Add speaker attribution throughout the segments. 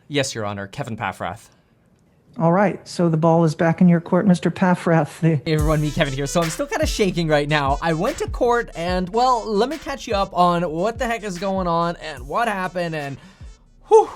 Speaker 1: Yes, Your Honor, Kevin Paffrath.
Speaker 2: All right, so the ball is back in your court, Mr. Paffrath.
Speaker 1: Hey everyone, me Kevin here. So I'm still kind of shaking right now. I went to court and, well, let me catch you up on what the heck is going on and what happened and whew.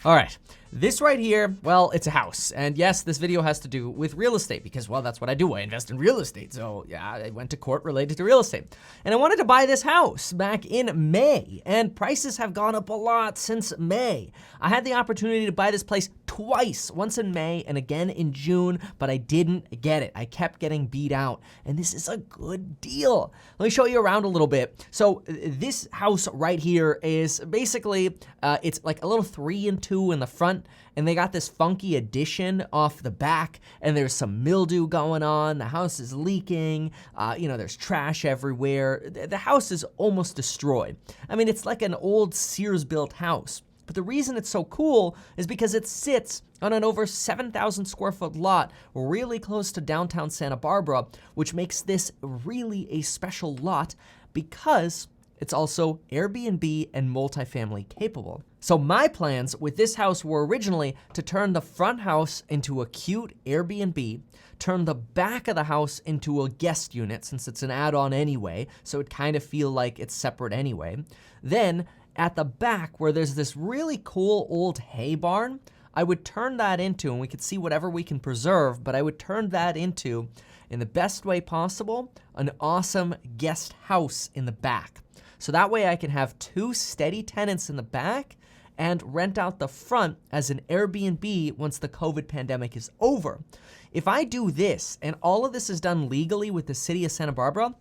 Speaker 1: All right. This right here, well, it's a house. And yes, this video has to do with real estate because, well, that's what I do. I invest in real estate. So yeah, I went to court related to real estate. And I wanted to buy this house back in May. And prices have gone up a lot since May. I had the opportunity to buy this place twice, once in May and again in June, but I didn't get it. I kept getting beat out. And this is a good deal. Let me show you around a little bit. So this house right here is basically, it's like a little 3-and-2 in the front. And they got this funky addition off the back, and there's some mildew going on. The house is leaking. There's trash everywhere. The house is almost destroyed. I mean, it's like an old Sears-built house. But the reason it's so cool is because it sits on an over 7,000 square foot lot really close to downtown Santa Barbara, which makes this really a special lot because it's also Airbnb and multifamily capable. So my plans with this house were originally to turn the front house into a cute Airbnb, turn the back of the house into a guest unit since it's an add-on anyway, so it kind of feel like it's separate anyway. Then at the back where there's this really cool old hay barn, I would turn that into, and we could see whatever we can preserve, but I would turn that into, in the best way possible, an awesome guest house in the back. So that way I can have 2 steady tenants in the back and rent out the front as an Airbnb once the COVID pandemic is over. If I do this, and all of this is done legally with the city of Santa Barbara,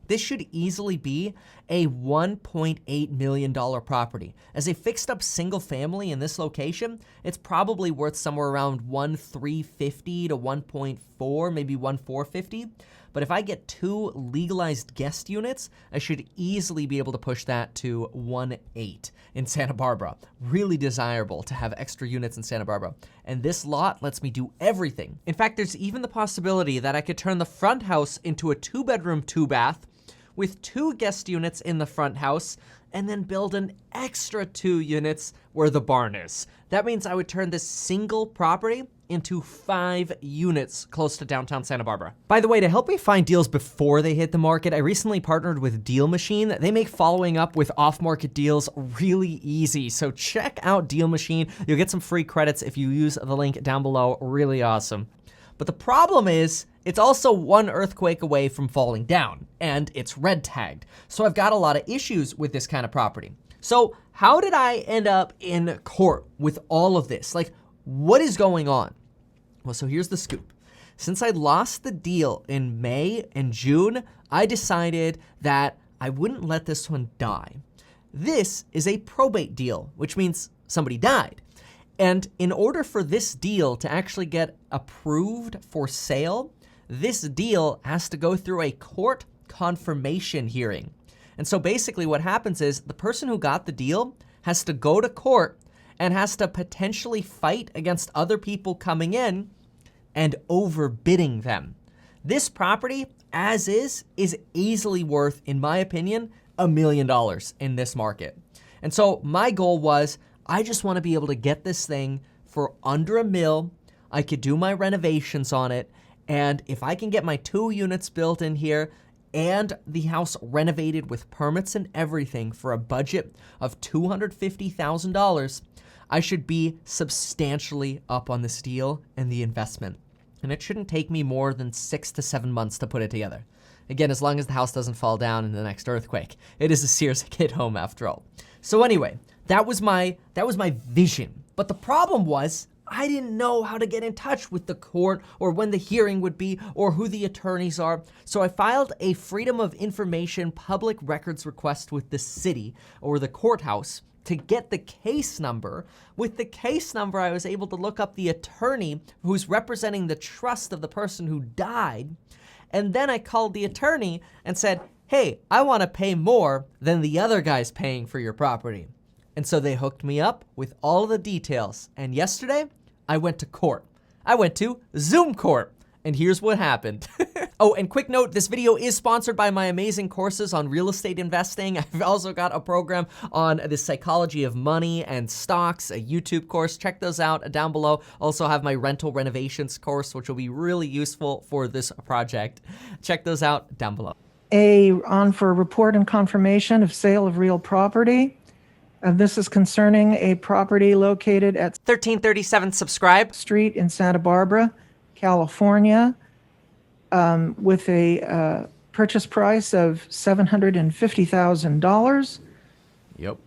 Speaker 1: this should easily be a $1.8 million property. As a fixed up single family in this location, it's probably worth somewhere around $1.350 to 1.4, maybe $1.450. But if I get 2 legalized guest units, I should easily be able to push that to 1.8 in Santa Barbara. Really desirable to have extra units in Santa Barbara. And this lot lets me do everything. In fact, there's even the possibility that I could turn the front house into a 2-bedroom, 2-bath with 2 guest units in the front house and then build an extra 2 units where the barn is. That means I would turn this single property into 5 units close to downtown Santa Barbara. By the way, to help me find deals before they hit the market, I recently partnered with Deal Machine. They make following up with off-market deals really easy. So check out Deal Machine. You'll get some free credits if you use the link down below. Really awesome. But the problem is, it's also 1 earthquake away from falling down, and it's red tagged. So I've got a lot of issues with this kind of property. So how did I end up in court with all of this? Like, what is going on? Well, so here's the scoop. Since I lost the deal in May and June, I decided that I wouldn't let this one die. This is a probate deal, which means somebody died. And in order for this deal to actually get approved for sale, this deal has to go through a court confirmation hearing. And so basically what happens is the person who got the deal has to go to court and has to potentially fight against other people coming in and overbidding them. This property, as is easily worth, in my opinion, $1 million in this market. And so my goal was, I just want to be able to get this thing for under $1 million. I could do my renovations on it. And if I can get my 2 units built in here and the house renovated with permits and everything for a budget of $250,000, I should be substantially up on this deal and the investment. And it shouldn't take me more than 6 to 7 months to put it together. Again, as long as the house doesn't fall down in the next earthquake. It is a Sears kit home after all. So anyway, that was my vision. But the problem was, I didn't know how to get in touch with the court or when the hearing would be or who the attorneys are. So I filed a Freedom of Information public records request with the city or the courthouse to get the case number. With the case number, I was able to look up the attorney who's representing the trust of the person who died. And then I called the attorney and said, hey, I want to pay more than the other guy's paying for your property. And so they hooked me up with all the details. And yesterday, I went to court. I went to Zoom court. And here's what happened. Oh, and quick note, this video is sponsored by my amazing courses on real estate investing. I've also got a program on the psychology of money and stocks, a YouTube course. Check those out down below. Also have my rental renovations course, which will be really useful for this project. Check those out down below.
Speaker 2: On for report and confirmation of sale of real property. This is concerning a property located at
Speaker 1: 1337 subscribe.
Speaker 2: Street in Santa Barbara, California, with a purchase price of $750,000.
Speaker 1: Yep.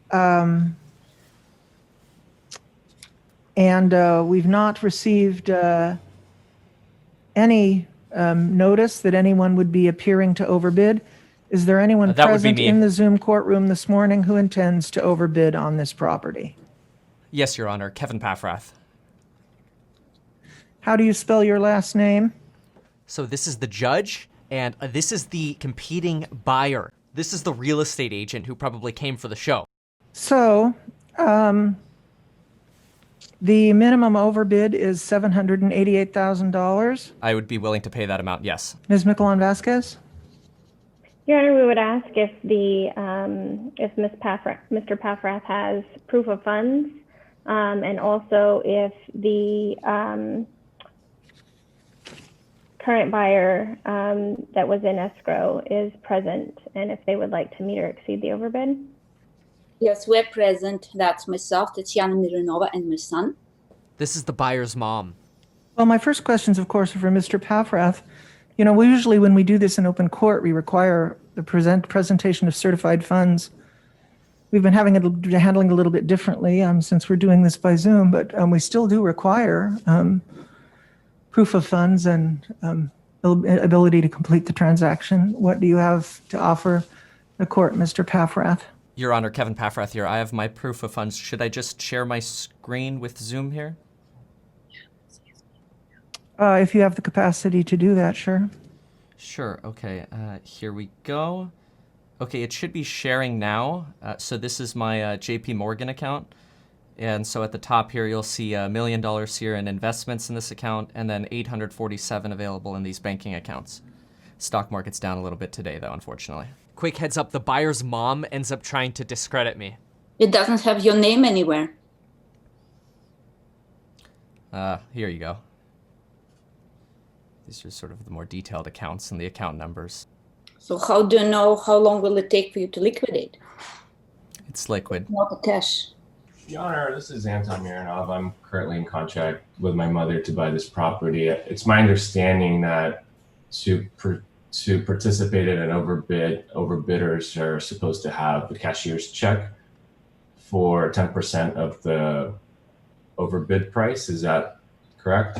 Speaker 2: And we've not received any notice that anyone would be appearing to overbid. Is there anyone
Speaker 1: That would be
Speaker 2: present
Speaker 1: me.
Speaker 2: in the Zoom courtroom this morning who intends to overbid on this property?
Speaker 1: Yes, Your Honor. Kevin Paffrath.
Speaker 2: How do you spell your last name?
Speaker 1: So this is the judge, and this is the competing buyer. This is the real estate agent who probably came for the show.
Speaker 2: So, the minimum overbid is $788,000.
Speaker 1: I would be willing to pay that amount, yes.
Speaker 2: Ms. Miquelon Vasquez?
Speaker 3: Your Honor, we would ask if Mr. Paffrath has proof of funds, and also if the current buyer that was in escrow is present, and if they would like to meet or exceed the overbid.
Speaker 4: Yes, we're present. That's myself, Tatiana Mironova, and my son.
Speaker 1: This is the buyer's mom.
Speaker 2: Well, my first questions, of course, are for Mr. Paffrath. You know, we usually, when we do this in open court, we require the presentation of certified funds. We've been handling it a little bit differently since we're doing this by Zoom, but we still do require proof of funds and ability to complete the transaction. What do you have to offer the court, Mr. Paffrath?
Speaker 1: Your Honor, Kevin Paffrath here. I have my proof of funds. Should I just share my screen with Zoom here?
Speaker 2: If you have the capacity to do that, sure.
Speaker 1: Sure, okay. Here we go. Okay, it should be sharing now. So this is my JP Morgan account. And so at the top here, you'll see $1 million here in investments in this account, and then 847 available in these banking accounts. Stock market's down a little bit today, though, unfortunately. Quick heads up, the buyer's mom ends up trying to discredit me.
Speaker 4: It doesn't have your name anywhere.
Speaker 1: Here you go. These are sort of the more detailed accounts and the account numbers.
Speaker 4: So how do you know how long will it take for you to liquidate?
Speaker 1: It's liquid.
Speaker 4: Not the cash.
Speaker 5: Your Honor, this is Anton Mironov. I'm currently in contract with my mother to buy this property. It's my understanding that to participate in an overbid, overbidders are supposed to have the cashier's check for 10% of the overbid price. Is that correct?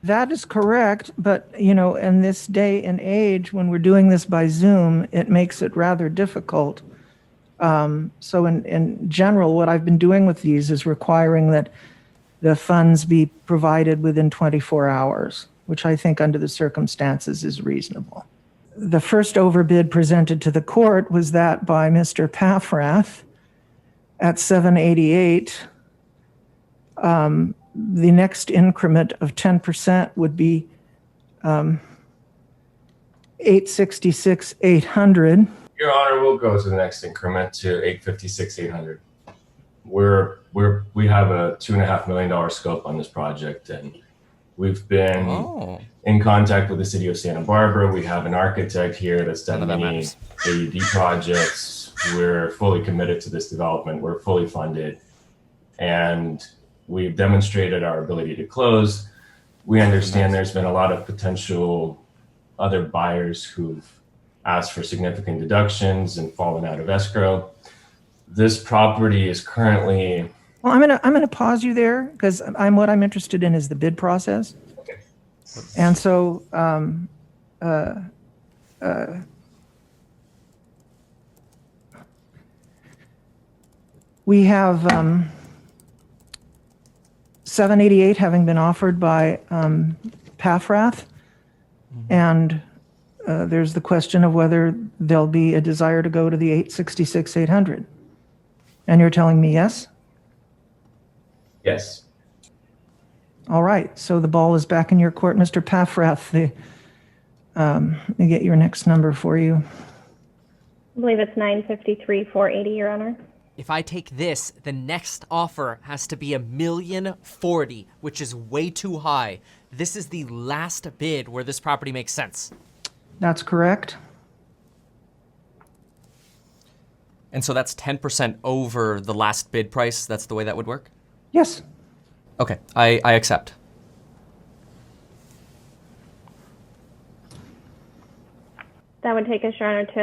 Speaker 2: That is correct, but you know, in this day and age, when we're doing this by Zoom, it makes it rather difficult. So in general, what I've been doing with these is requiring that the funds be provided within 24 hours, which I think under the circumstances is reasonable. The first overbid presented to the court was that by Mr. Paffrath at 788. The next increment of 10% would be 866, 800.
Speaker 5: Your Honor, we'll go to the next increment to 856, 800. We have a $2.5 million scope on this project, and we've been in contact with the city of Santa Barbara. We have an architect here that's done many AUD projects. We're fully committed to this development. We're fully funded, and we've demonstrated our ability to close. We understand there's been a lot of potential other buyers who've asked for significant deductions and fallen out of escrow. This property is currently...
Speaker 2: Well, I'm gonna pause you there because what I'm interested in is the bid process.
Speaker 5: Okay.
Speaker 2: And so we have 788 having been offered by Paffrath, and there's the question of whether there'll be a desire to go to the 866, 800. And you're telling me yes?
Speaker 5: Yes.
Speaker 2: All right, so the ball is back in your court, Mr. Paffrath. The Let me get your next number for you.
Speaker 3: I believe it's 953,480, Your Honor.
Speaker 1: If I take this, the next offer has to be $1,040,000, which is way too high. This is the last bid where this property makes sense.
Speaker 2: That's correct.
Speaker 1: And so that's 10% over the last bid price. That's the way that would work?
Speaker 2: Yes.
Speaker 1: Okay, I accept.
Speaker 3: That would take us, Your Honor, to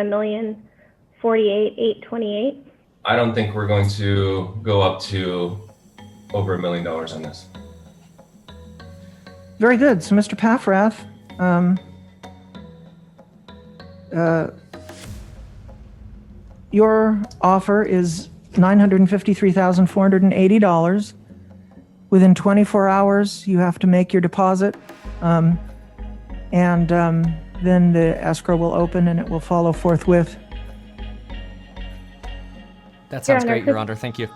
Speaker 3: $1,048,828.
Speaker 5: I don't think we're going to go up to over $1 million on this.
Speaker 2: Very good. So, Mr. Paffrath, your offer is $953,480. Within 24 hours, you have to make your deposit, and then the escrow will open and it will follow forthwith.
Speaker 1: That sounds
Speaker 3: Your Honor,
Speaker 1: great, Your Honor. Thank you.